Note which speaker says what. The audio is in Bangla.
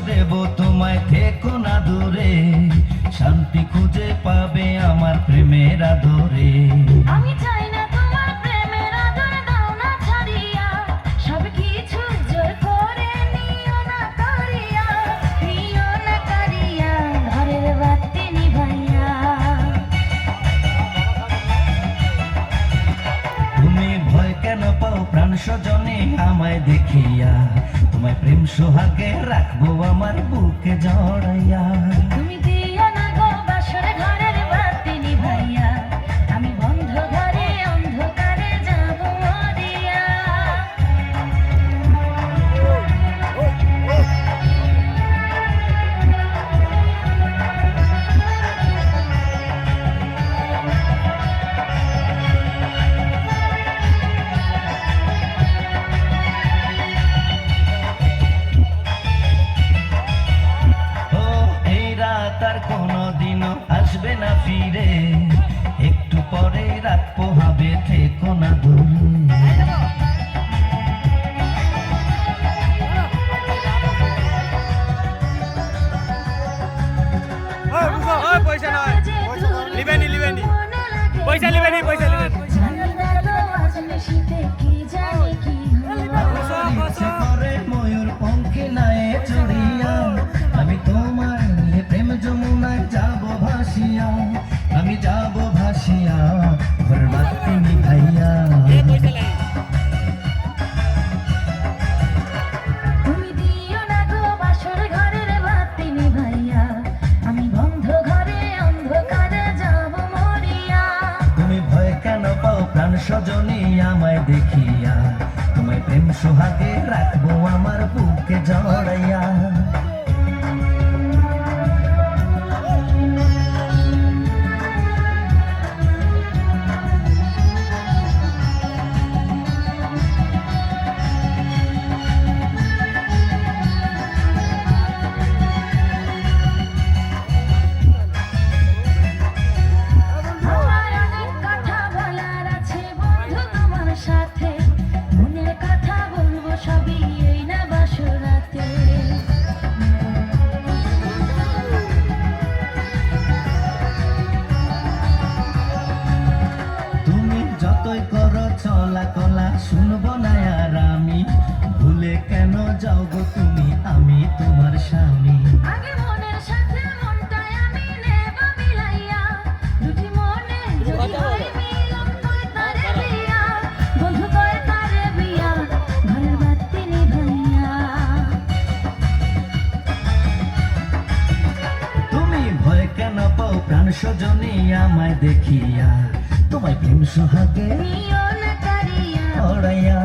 Speaker 1: দেব তোমায়, থেকো না দূরে, শান্তি খুঁজে পাবে আমার প্রেমের আদরে।
Speaker 2: আমি চাই না তোমার প্রেমের আদর, দাও না ছাড়িয়া, সব কিছু জোর করে নিও না কারিয়া, নিও না কারিয়া, ঘরের বাতি নিভাইয়া।
Speaker 1: তুমি ভয় কেন পাও প্রাণ স্বজনে আমায় দেখিয়া, তোমায় প্রেম সোহাগে রাখবো আমার বুকে জড়াইয়া।
Speaker 2: তুমি দিও না গো বাসর ঘরের বাতি নিভাইয়া, আমি বন্ধ ঘরে অন্ধকারে যাব মরিয়া।
Speaker 1: তার কোনোদিনও আসবে না ফিরে, একটু পরে রাত পোহাবে, থেকো না দূরে।
Speaker 3: পয়সা নয়, লিবেনি লিবেনি, পয়সা লিবেনি, পয়সা লিবেনি।
Speaker 1: ময়ূর পঙ্খে নায়ে চড়িয়া, আমি তোমার নিয়ে প্রেম যমুনায় যাব ভাসিয়া, আমি যাব ভাসিয়া, ঘর বাতি নিভাইয়া।
Speaker 2: তুমি দিও না গো বাসর ঘরের বাতি নিভাইয়া, আমি বন্ধ ঘরে অন্ধকারে যাব মরিয়া।
Speaker 1: তুমি ভয় কেন পাও প্রাণ স্বজনী আমায় দেখিয়া, তোমায় প্রেম সোহাগে রাখবো আমার বুকে জড়াইয়া।
Speaker 2: আমার অনেক কথা বলার আছে বন্ধু তোমার সাথে, মনের কথা বলবো সবই এই না বাসরাতে।
Speaker 1: তুমি যতই করো চলা কলা শুনবো না আর আমি, ভুলে কেন যাও গো তুমি, আমি তোমার স্বামী।
Speaker 2: আগে মনের সাথে মনটাই আমি নেব মিলাইয়া, দুটি মনে যদি হয় মিলন কয় তারে বিয়া, বন্ধু কয় তারে বিয়া, ঘরের বাতি নিভাইয়া।
Speaker 1: তুমি ভয় কেন পাও প্রাণ স্বজনী আমায় দেখিয়া, তোমায় প্রেম সোহাগে
Speaker 2: নিও না কারিয়া,
Speaker 1: জড়াইয়া।